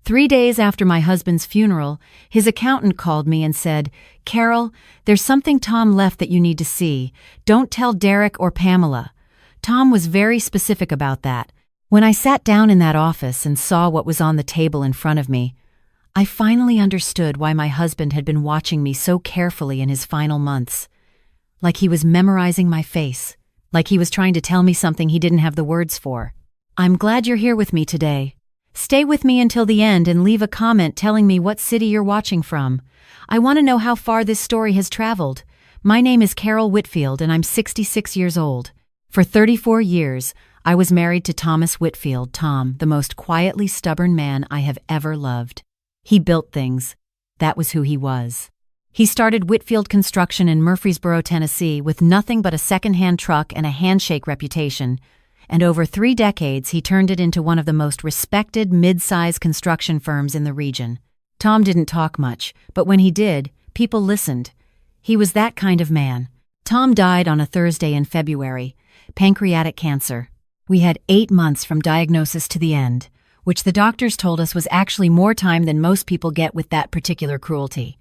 3 days after my husband's funeral, his accountant called me and said, "Carol, there's something Tom left that you need to see. Don't tell Derek or Pamela." Tom was very specific about that. When I sat down in that office and saw what was on the table in front of me, I finally understood why my husband had been watching me so carefully in his final months. Like he was memorizing my face, like he was trying to tell me something he didn't have the words for. "I'm glad you're here with me today. Stay with me until the end and leave a comment telling me what city you're watching from. I want to know how far this story has traveled. My name is Carol Whitfield and I'm 66 years old. For 34 years, I was married to Thomas Whitfield, Tom, the most quietly stubborn man I have ever loved. He built things. That was who he was. He started Whitfield Construction in Murfreesboro, Tennessee, with nothing but a second-hand truck and a handshake reputation, and over 3 decades he turned it into one of the most respected mid-size construction firms in the region. Tom didn't talk much, but when he did, people listened. He was that kind of man. Tom died on a Thursday in February, pancreatic cancer. We had 8 months from diagnosis to the end, which the doctors told us was actually more time than most people get with that particular cruelty.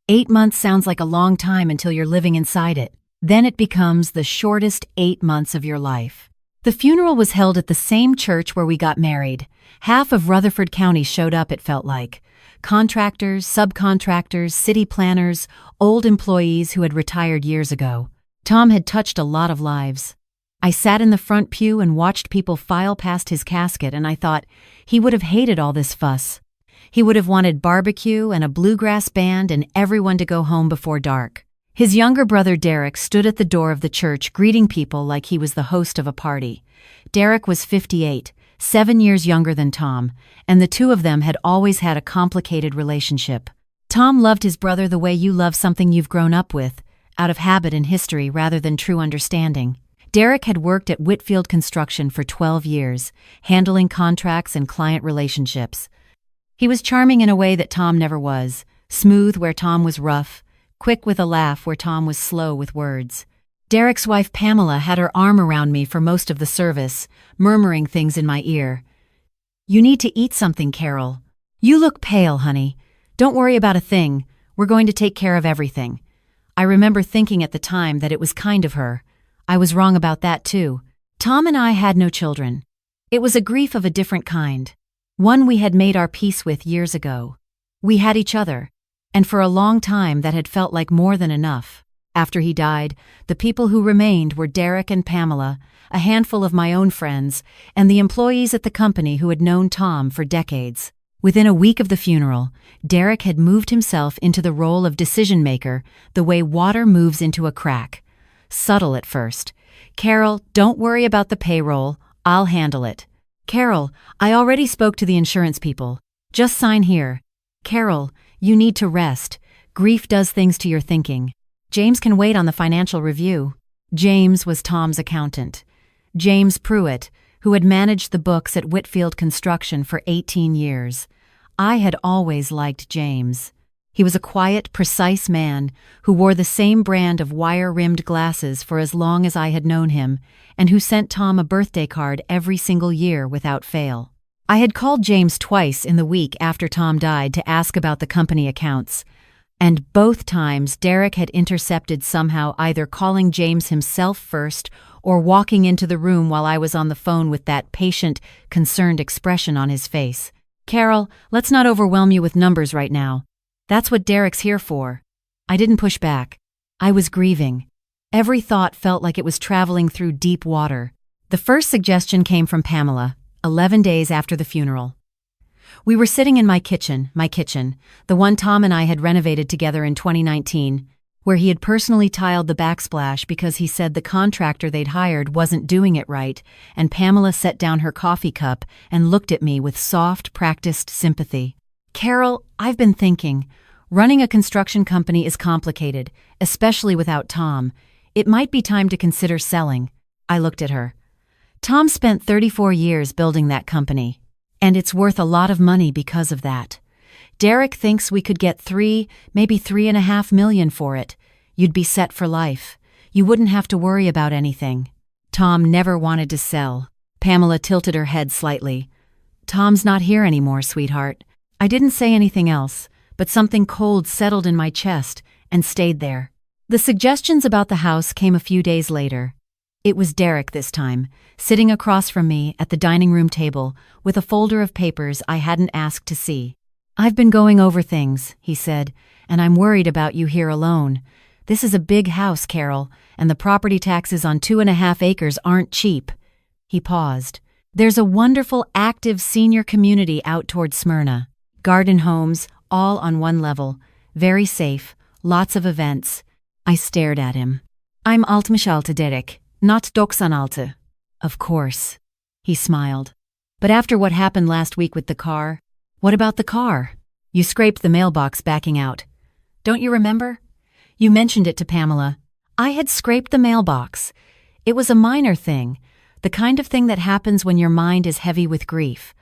8 months sounds like a long time until you're living inside it. Then it becomes the shortest 8 months of your life. The funeral was held at the same church where we got married. Half of Rutherford County showed up, it felt like. Contractors, subcontractors, city planners, old employees who had retired years ago. Tom had touched a lot of lives. I sat in the front pew and watched people file past his casket, and I thought, he would have hated all this fuss. He would have wanted barbecue and a bluegrass band and everyone to go home before dark. His younger brother Derek stood at the door of the church greeting people like he was the host of a party. Derek was 58, 7 years younger than Tom, and the two of them had always had a complicated relationship. Tom loved his brother the way you love something you've grown up with, out of habit and history rather than true understanding. Derek had worked at Whitfield Construction for 12 years, handling contracts and client relationships. He was charming in a way that Tom never was, smooth where Tom was rough, quick with a laugh where Tom was slow with words. Derek's wife Pamela had her arm around me for most of the service, murmuring things in my ear. "You need to eat something, Carol. You look pale, honey. Don't worry about a thing. We're going to take care of everything." I remember thinking at the time that it was kind of her. I was wrong about that too. Tom and I had no children. It was a grief of a different kind. One we had made our peace with years ago. We had each other. And for a long time that had felt like more than enough. After he died, the people who remained were Derek and Pamela, a handful of my own friends, and the employees at the company who had known Tom for decades. Within a week of the funeral, Derek had moved himself into the role of decision-maker the way water moves into a crack. Subtle at first. "Carol, don't worry about the payroll. I'll handle it." "Carol, I already spoke to the insurance people. Just sign here." "Carol, you need to rest. Grief does things to your thinking." "James can wait on the financial review." James was Tom's accountant. James Pruitt, who had managed the books at Whitfield Construction for 18 years. I had always liked James. He was a quiet, precise man who wore the same brand of wire-rimmed glasses for as long as I had known him, and who sent Tom a birthday card every single year without fail. I had called James twice in the week after Tom died to ask about the company accounts, and both times Derek had intercepted somehow, either calling James himself first or walking into the room while I was on the phone with that patient, concerned expression on his face. "Carol, let's not overwhelm you with numbers right now. That's what Derek's here for." I didn't push back. I was grieving. Every thought felt like it was traveling through deep water. The first suggestion came from Pamela, 11 days after the funeral. We were sitting in my kitchen, the one Tom and I had renovated together in 2019, where he had personally tiled the backsplash because he said the contractor they'd hired wasn't doing it right, and Pamela set down her coffee cup and looked at me with soft, practiced sympathy. "Carol, I've been thinking. Running a construction company is complicated, especially without Tom. It might be time to consider selling." I looked at her. "Tom spent 34 years building that company, and it's worth a lot of money because of that. Derek thinks we could get maybe $3.5 million for it. You'd be set for life. You wouldn't have to worry about anything." Tom never wanted to sell. Pamela tilted her head slightly. "Tom's not here anymore, sweetheart. I didn't say anything else, but something cold settled in my chest and stayed there. The suggestions about the house came a few days later. It was Derek this time, sitting across from me at the dining room table with a folder of papers I hadn't asked to see. "I've been going over things," he said, "and I'm worried about you here alone. This is a big house, Carol, and the property taxes on 2.5 acres aren't cheap." He paused. "There's a wonderful, active senior community out toward Smyrna. Garden homes, all on one level. Very safe, lots of events." I stared at him. "I'm altmischalte, Derek, not doxanalte." "Of course." He smiled. "But after what happened last week with the car—" "What about the car? You scraped the mailbox backing out. Don't you remember? You mentioned it to Pamela. I had scraped the mailbox. It was a minor thing, the kind of thing that happens when your mind is heavy with grief.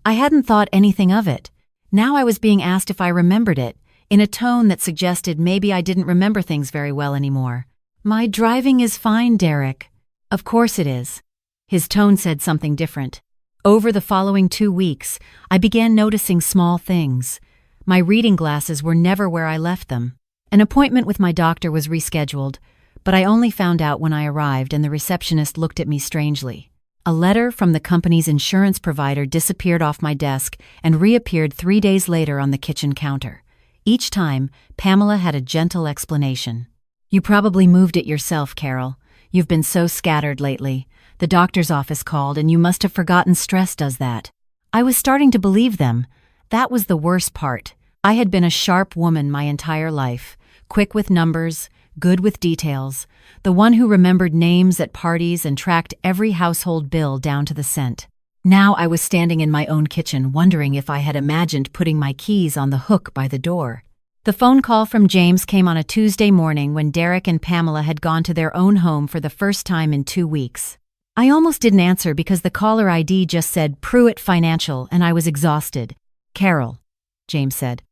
I hadn't thought anything of it. Now I was being asked if I remembered it, in a tone that suggested maybe I didn't remember things very well anymore. "My driving is fine, Derek." "Of course it is." His tone said something different. Over the following 2 weeks, I began noticing small things. My reading glasses were never where I left them. An appointment with my doctor was rescheduled, but I only found out when I arrived and the receptionist looked at me strangely. A letter from the company's insurance provider disappeared off my desk and reappeared 3 days later on the kitchen counter. Each time, Pamela had a gentle explanation. "You probably moved it yourself, Carol. You've been so scattered lately. The doctor's office called and you must have forgotten stress does that." I was starting to believe them. That was the worst part. I had been a sharp woman my entire life, quick with numbers, good with details, the one who remembered names at parties and tracked every household bill down to the cent. Now I was standing in my own kitchen wondering if I had imagined putting my keys on the hook by the door. The phone call from James came on a Tuesday morning when Derek and Pamela had gone to their own home for the first time in 2 weeks. I almost didn't answer because the caller ID just said Pruitt Financial and I was exhausted. "Carol," James said,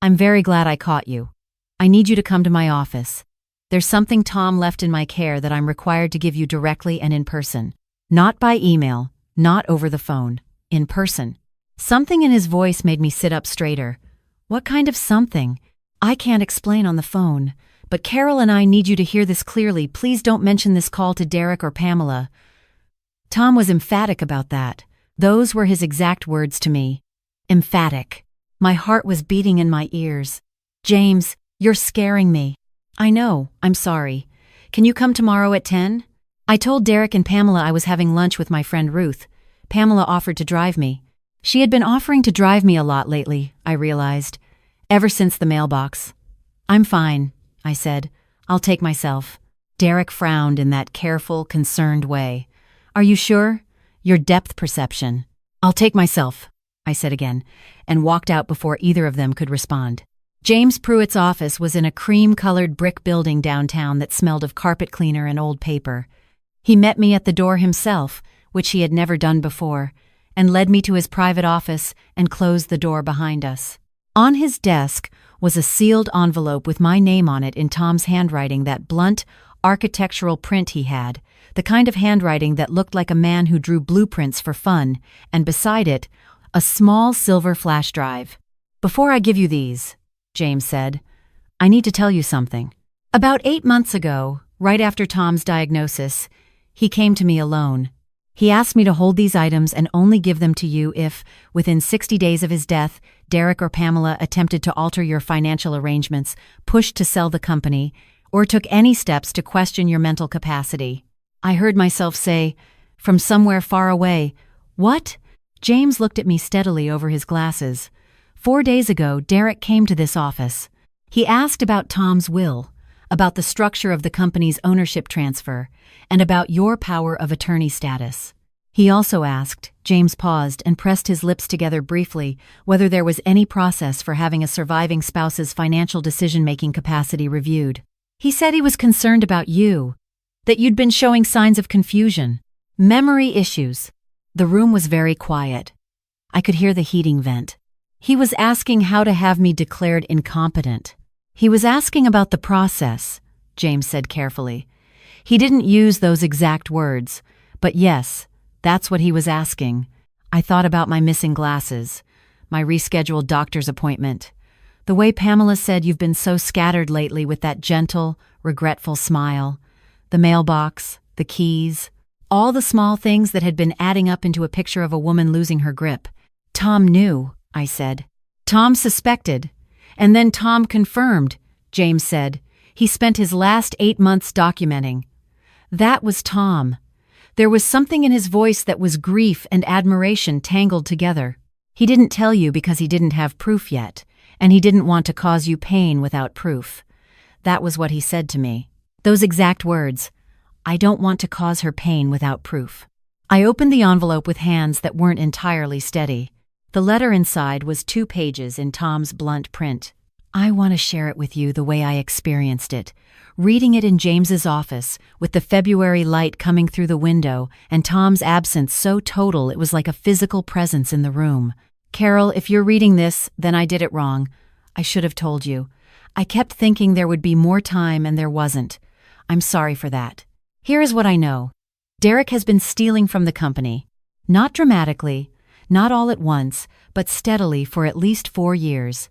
"I'm very glad I caught you. I need you to come to my office. There's something Tom left in my care that I'm required to give you directly and in person. Not by email, not over the phone, in person." Something in his voice made me sit up straighter. What kind of something? I can't explain on the phone. But Carol and I need you to hear this clearly. Please don't mention this call to Derek or Pamela. Tom was emphatic about that. Those were his exact words to me. Emphatic. My heart was beating in my ears. "James, you're scaring me." "I know, I'm sorry. Can you come tomorrow at 10? I told Derek and Pamela I was having lunch with my friend Ruth. Pamela offered to drive me. She had been offering to drive me a lot lately, I realized, ever since the mailbox. "I'm fine," I said. "I'll take myself." Derek frowned in that careful, concerned way. "Are you sure? Your depth perception." "I'll take myself," I said again, and walked out before either of them could respond. James Pruitt's office was in a cream-colored brick building downtown that smelled of carpet cleaner and old paper. He met me at the door himself, which he had never done before, and led me to his private office and closed the door behind us. On his desk was a sealed envelope with my name on it in Tom's handwriting, that blunt, architectural print he had, the kind of handwriting that looked like a man who drew blueprints for fun, and beside it, a small silver flash drive. "Before I give you these," James said, "I need to tell you something. About 8 months ago, right after Tom's diagnosis, he came to me alone. He asked me to hold these items and only give them to you if, within 60 days of his death, Derek or Pamela attempted to alter your financial arrangements, pushed to sell the company, or took any steps to question your mental capacity." I heard myself say, from somewhere far away, "What?" James looked at me steadily over his glasses. 4 days ago, Derek came to this office. He asked about Tom's will, about the structure of the company's ownership transfer, and about your power of attorney status. He also asked, James paused and pressed his lips together briefly, whether there was any process for having a surviving spouse's financial decision-making capacity reviewed. He said he was concerned about you, that you'd been showing signs of confusion, memory issues. The room was very quiet. I could hear the heating vent. He was asking how to have me declared incompetent. He was asking about the process, James said carefully. He didn't use those exact words, but yes, that's what he was asking. I thought about my missing glasses. my rescheduled doctor's appointment. The way Pamela said you've been so scattered lately with that gentle, regretful smile. The mailbox, the keys, all the small things that had been adding up into a picture of a woman losing her grip. Tom knew, I said. Tom suspected. And then Tom confirmed, James said. He spent his last 8 months documenting. That was Tom. There was something in his voice that was grief and admiration tangled together. He didn't tell you because he didn't have proof yet, and he didn't want to cause you pain without proof. That was what he said to me. Those exact words. I don't want to cause her pain without proof. I opened the envelope with hands that weren't entirely steady. The letter inside was 2 pages in Tom's blunt print. I want to share it with you the way I experienced it. Reading it in James's office, with the February light coming through the window and Tom's absence so total it was like a physical presence in the room. Carol, if you're reading this, then I did it wrong. I should have told you. I kept thinking there would be more time and there wasn't. I'm sorry for that. Here is what I know. Derek has been stealing from the company. Not dramatically, not all at once, but steadily for at least 4 years.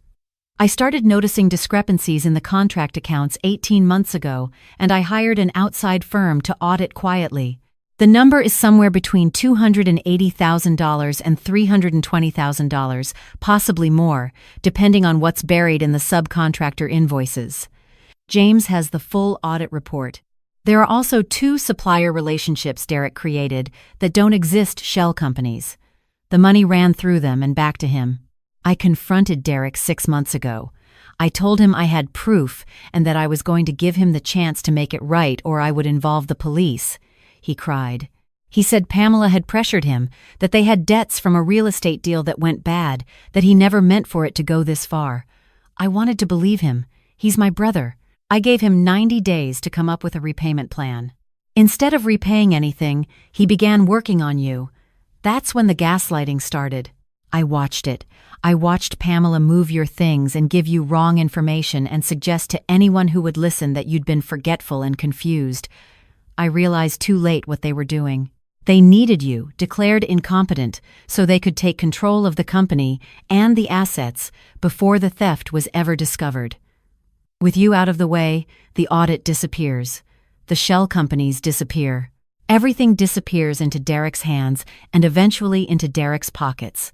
I started noticing discrepancies in the contract accounts 18 months ago, and I hired an outside firm to audit quietly. The number is somewhere between $280,000 and $320,000, possibly more, depending on what's buried in the subcontractor invoices. James has the full audit report. There are also 2 supplier relationships Derek created that don't exist shell companies. The money ran through them and back to him. I confronted Derek 6 months ago. I told him I had proof and that I was going to give him the chance to make it right or I would involve the police. He cried. He said Pamela had pressured him, that they had debts from a real estate deal that went bad, that he never meant for it to go this far. I wanted to believe him. He's my brother. I gave him 90 days to come up with a repayment plan. Instead of repaying anything, he began working on you. That's when the gaslighting started. I watched it. I watched Pamela move your things and give you wrong information and suggest to anyone who would listen that you'd been forgetful and confused. I realized too late what they were doing. They needed you, declared incompetent, so they could take control of the company and the assets before the theft was ever discovered. With you out of the way, the audit disappears. The shell companies disappear. Everything disappears into Derek's hands and eventually into Derek's pockets.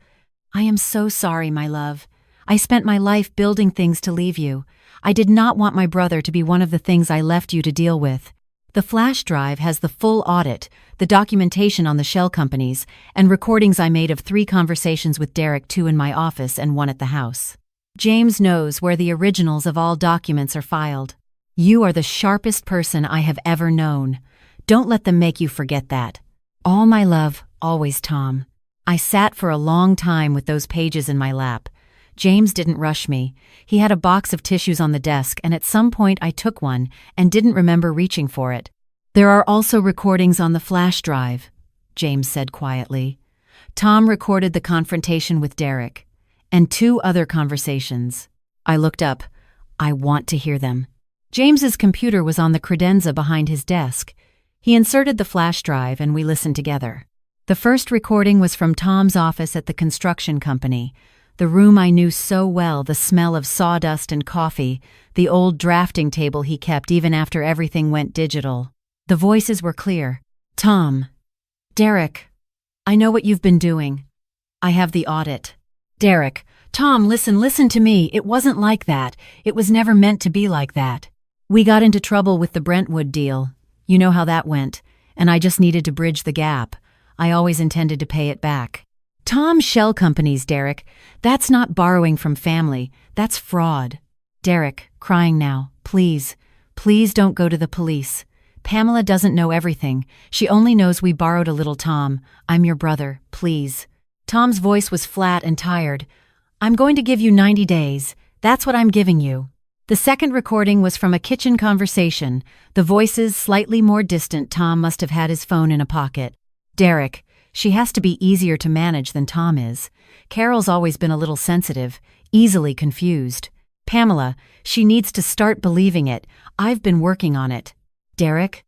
I am so sorry, my love. I spent my life building things to leave you. I did not want my brother to be one of the things I left you to deal with. The flash drive has the full audit, the documentation on the shell companies, and recordings I made of 3 conversations with Derek, 2 in my office and 1 at the house. James knows where the originals of all documents are filed. You are the sharpest person I have ever known. Don't let them make you forget that. All my love, always Tom. I sat for a long time with those pages in my lap. James didn't rush me. He had a box of tissues on the desk, and at some point I took one and didn't remember reaching for it. There are also recordings on the flash drive, James said quietly. Tom recorded the confrontation with Derek, and 2 other conversations. I looked up. I want to hear them. James's computer was on the credenza behind his desk. He inserted the flash drive and we listened together. The first recording was from Tom's office at the construction company. The room I knew so well, the smell of sawdust and coffee, the old drafting table he kept even after everything went digital. The voices were clear. Tom. Derek. I know what you've been doing. I have the audit. Derek. Tom, listen to me. It wasn't like that. It was never meant to be like that. We got into trouble with the Brentwood deal. You know how that went. And I just needed to bridge the gap. I always intended to pay it back. Tom, shell companies, Derek. That's not borrowing from family. That's fraud. Derek, crying now. Please, please don't go to the police. Pamela doesn't know everything. She only knows we borrowed a little, Tom. I'm your brother. Please. Tom's voice was flat and tired. I'm going to give you 90 days. That's what I'm giving you. The second recording was from a kitchen conversation. The voices slightly more distant. Tom must have had his phone in a pocket. Derek, she has to be easier to manage than Tom is. Carol's always been a little sensitive, easily confused. Pamela, she needs to start believing it. I've been working on it. Derek?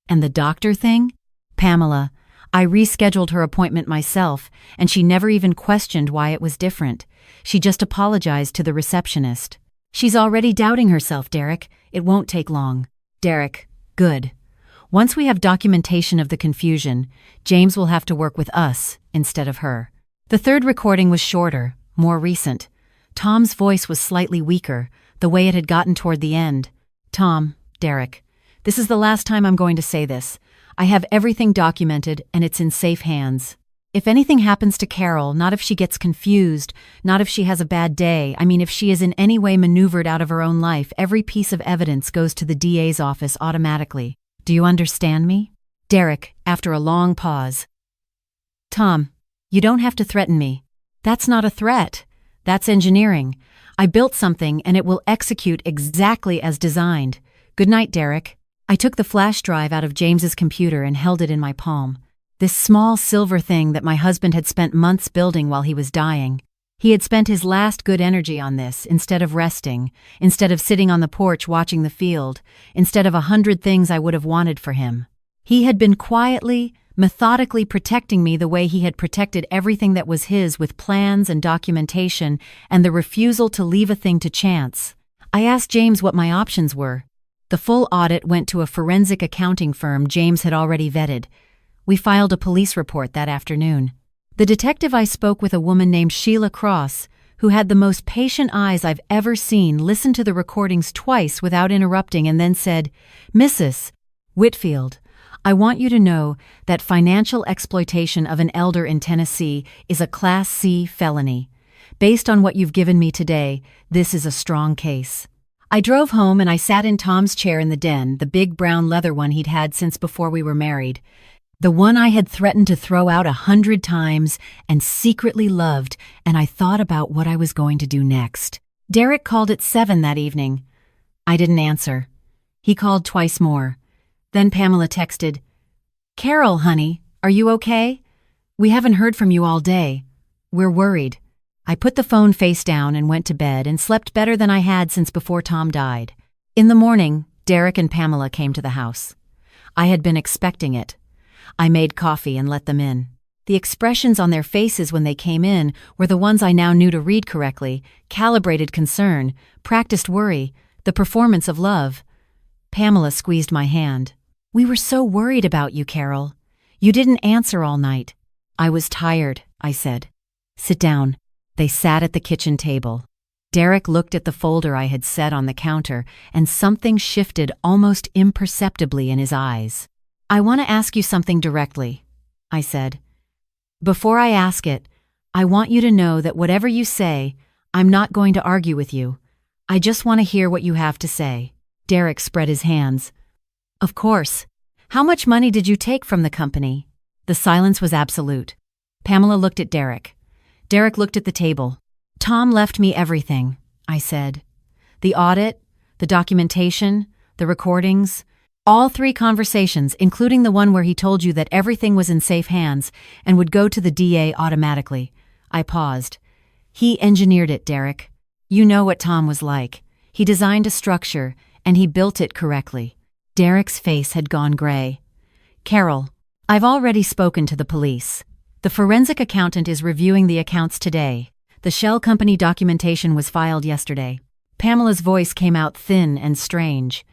And the doctor thing? Pamela, I rescheduled her appointment myself, and she never even questioned why it was different. She just apologized to the receptionist. She's already doubting herself, Derek. It won't take long. Derek, good. Once we have documentation of the confusion, James will have to work with us instead of her. The third recording was shorter, more recent. Tom's voice was slightly weaker, the way it had gotten toward the end. Tom, Derek, this is the last time I'm going to say this. I have everything documented and it's in safe hands. If anything happens to Carol, not if she gets confused, not if she has a bad day, if she is in any way maneuvered out of her own life, every piece of evidence goes to the DA's office automatically. Do you understand me? Derek, after a long pause. Tom, you don't have to threaten me. That's not a threat. That's engineering. I built something and it will execute exactly as designed. Good night, Derek. I took the flash drive out of James's computer and held it in my palm. This small silver thing that my husband had spent months building while he was dying. He had spent his last good energy on this instead of resting, instead of sitting on the porch watching the field, instead of 100 things I would have wanted for him. He had been quietly, methodically protecting me the way he had protected everything that was his, with plans and documentation and the refusal to leave a thing to chance. I asked James what my options were. The full audit went to a forensic accounting firm James had already vetted. We filed a police report that afternoon. The detective I spoke with, a woman named Sheila Cross, who had the most patient eyes I've ever seen, listened to the recordings twice without interrupting and then said, Mrs. Whitfield, I want you to know that financial exploitation of an elder in Tennessee is a Class C felony. Based on what you've given me today, this is a strong case. I drove home and I sat in Tom's chair in the den, the big brown leather one he'd had since before we were married. The one I had threatened to throw out 100 times and secretly loved, and I thought about what I was going to do next. Derek called at 7 that evening. I didn't answer. He called twice more. Then Pamela texted, Carol, honey, are you okay? We haven't heard from you all day. We're worried. I put the phone face down and went to bed and slept better than I had since before Tom died. In the morning, Derek and Pamela came to the house. I had been expecting it. I made coffee and let them in. The expressions on their faces when they came in were the ones I now knew to read correctly: calibrated concern, practiced worry, the performance of love. Pamela squeezed my hand. We were so worried about you, Carol. You didn't answer all night. I was tired, I said. Sit down. They sat at the kitchen table. Derek looked at the folder I had set on the counter, and something shifted almost imperceptibly in his eyes. I want to ask you something directly, I said. Before I ask it, I want you to know that whatever you say, I'm not going to argue with you. I just want to hear what you have to say. Derek spread his hands. Of course. How much money did you take from the company? The silence was absolute. Pamela looked at Derek. Derek looked at the table. Tom left me everything, I said. The audit, the documentation, the recordings, all 3 conversations, including the one where he told you that everything was in safe hands and would go to the DA automatically. I paused. He engineered it, Derek. You know what Tom was like. He designed a structure, and he built it correctly. Derek's face had gone gray. Carol, I've already spoken to the police. The forensic accountant is reviewing the accounts today. The shell company documentation was filed yesterday. Pamela's voice came out thin and strange.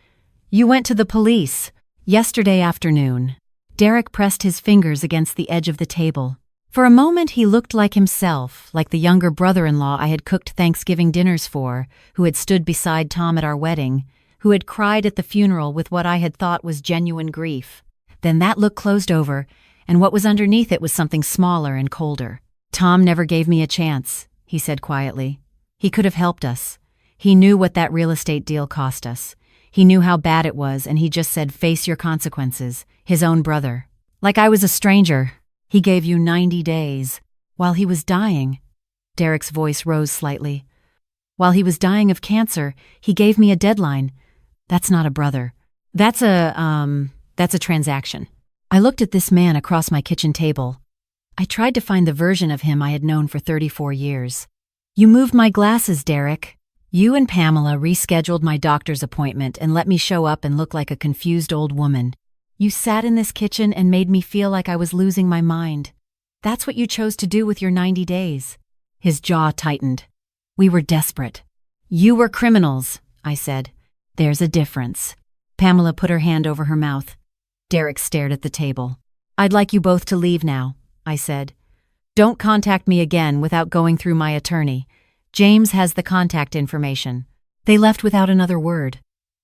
You went to the police yesterday afternoon. Derek pressed his fingers against the edge of the table. For a moment he looked like himself, like the younger brother-in-law I had cooked Thanksgiving dinners for, who had stood beside Tom at our wedding, who had cried at the funeral with what I had thought was genuine grief. Then that look closed over, and what was underneath it was something smaller and colder. Tom never gave me a chance, he said quietly. He could have helped us. He knew what that real estate deal cost us. He knew how bad it was, and he just said, face your consequences. His own brother. Like I was a stranger. He gave you 90 days. While he was dying. Derek's voice rose slightly. While he was dying of cancer, he gave me a deadline. That's not a brother. That's a transaction. I looked at this man across my kitchen table. I tried to find the version of him I had known for 34 years. You moved my glasses, Derek. You and Pamela rescheduled my doctor's appointment and let me show up and look like a confused old woman. You sat in this kitchen and made me feel like I was losing my mind. That's what you chose to do with your 90 days. His jaw tightened. We were desperate. You were criminals, I said. There's a difference. Pamela put her hand over her mouth. Derek stared at the table. I'd like you both to leave now, I said. Don't contact me again without going through my attorney. James has the contact information. They left without another word.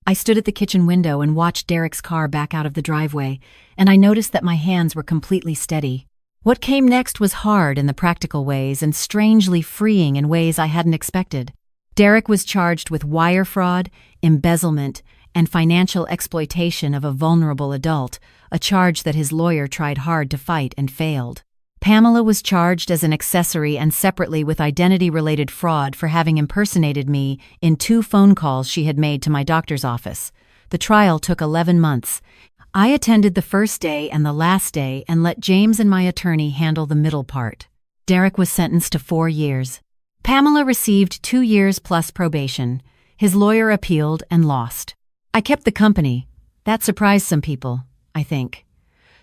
I stood at the kitchen window and watched Derek's car back out of the driveway, and I noticed that my hands were completely steady. What came next was hard in the practical ways and strangely freeing in ways I hadn't expected. Derek was charged with wire fraud, embezzlement, and financial exploitation of a vulnerable adult, a charge that his lawyer tried hard to fight and failed. Pamela was charged as an accessory and separately with identity-related fraud for having impersonated me in 2 phone calls she had made to my doctor's office. The trial took 11 months. I attended the first day and the last day and let James and my attorney handle the middle part. Derek was sentenced to 4 years. Pamela received 2 years plus probation. His lawyer appealed and lost. I kept the company. That surprised some people, I think.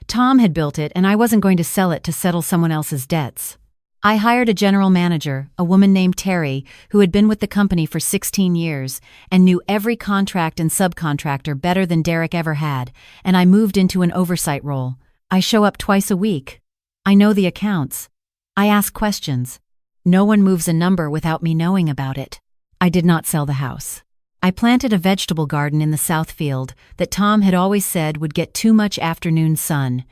Tom had built it, and I wasn't going to sell it to settle someone else's debts. I hired a general manager, a woman named Terry, who had been with the company for 16 years and knew every contract and subcontractor better than Derek ever had, and I moved into an oversight role. I show up twice a week. I know the accounts. I ask questions. No one moves a number without me knowing about it. I did not sell the house. I planted a vegetable garden in the south field that Tom had always said would get too much afternoon sun.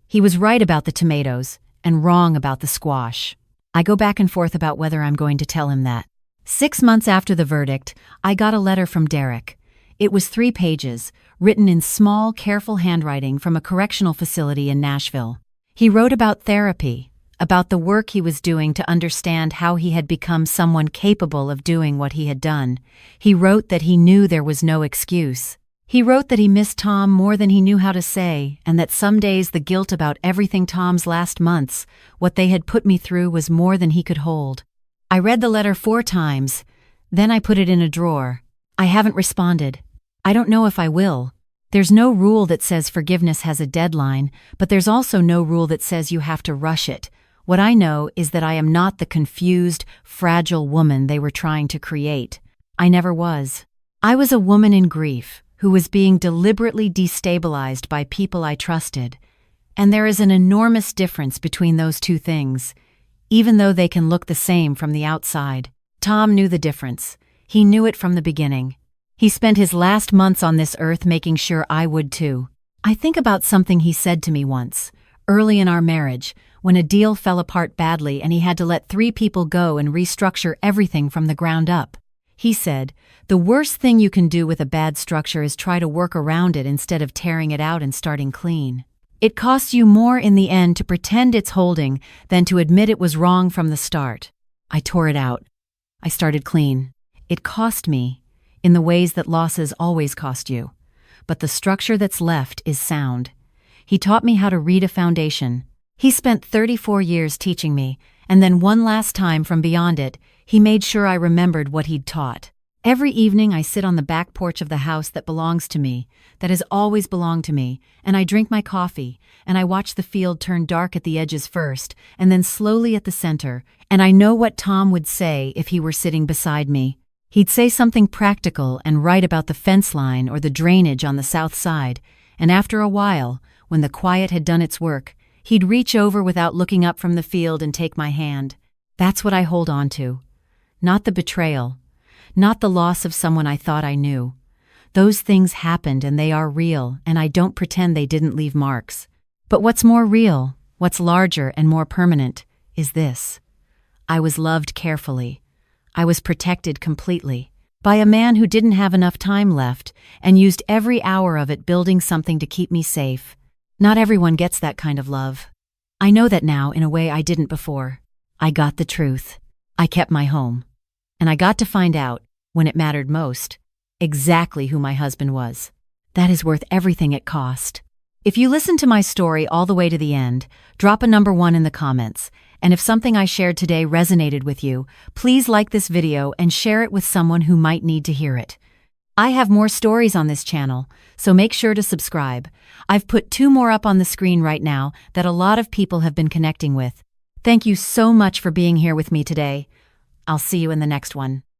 He was right about the tomatoes and wrong about the squash. I go back and forth about whether I'm going to tell him that. 6 months after the verdict, I got a letter from Derek. It was 3 pages, written in small, careful handwriting from a correctional facility in Nashville. He wrote about therapy, about the work he was doing to understand how he had become someone capable of doing what he had done. He wrote that he knew there was no excuse. He wrote that he missed Tom more than he knew how to say, and that some days the guilt about everything Tom's last months, what they had put me through, was more than he could hold. I read the letter 4 times, then I put it in a drawer. I haven't responded. I don't know if I will. There's no rule that says forgiveness has a deadline, but there's also no rule that says you have to rush it. What I know is that I am not the confused, fragile woman they were trying to create. I never was. I was a woman in grief who was being deliberately destabilized by people I trusted. And there is an enormous difference between those 2 things, even though they can look the same from the outside. Tom knew the difference. He knew it from the beginning. He spent his last months on this earth making sure I would too. I think about something he said to me once, early in our marriage, when a deal fell apart badly and he had to let 3 people go and restructure everything from the ground up. He said, "The worst thing you can do with a bad structure is try to work around it instead of tearing it out and starting clean. It costs you more in the end to pretend it's holding than to admit it was wrong from the start." I tore it out. I started clean. It cost me, in the ways that losses always cost you. But the structure that's left is sound. He taught me how to read a foundation. He spent 34 years teaching me, and then one last time from beyond it, he made sure I remembered what he'd taught. Every evening I sit on the back porch of the house that belongs to me, that has always belonged to me, and I drink my coffee, and I watch the field turn dark at the edges first, and then slowly at the center, and I know what Tom would say if he were sitting beside me. He'd say something practical and right about the fence line or the drainage on the south side, and after a while, when the quiet had done its work, he'd reach over without looking up from the field and take my hand. That's what I hold on to. Not the betrayal. Not the loss of someone I thought I knew. Those things happened and they are real, and I don't pretend they didn't leave marks. But what's more real, what's larger and more permanent, is this. I was loved carefully. I was protected completely. By a man who didn't have enough time left and used every hour of it building something to keep me safe. Not everyone gets that kind of love. I know that now in a way I didn't before. I got the truth. I kept my home. And I got to find out, when it mattered most, exactly who my husband was. That is worth everything it cost. If you listened to my story all the way to the end, drop a number 1 in the comments. And if something I shared today resonated with you, please like this video and share it with someone who might need to hear it. I have more stories on this channel, so make sure to subscribe. I've put 2 more up on the screen right now that a lot of people have been connecting with. Thank you so much for being here with me today. I'll see you in the next one.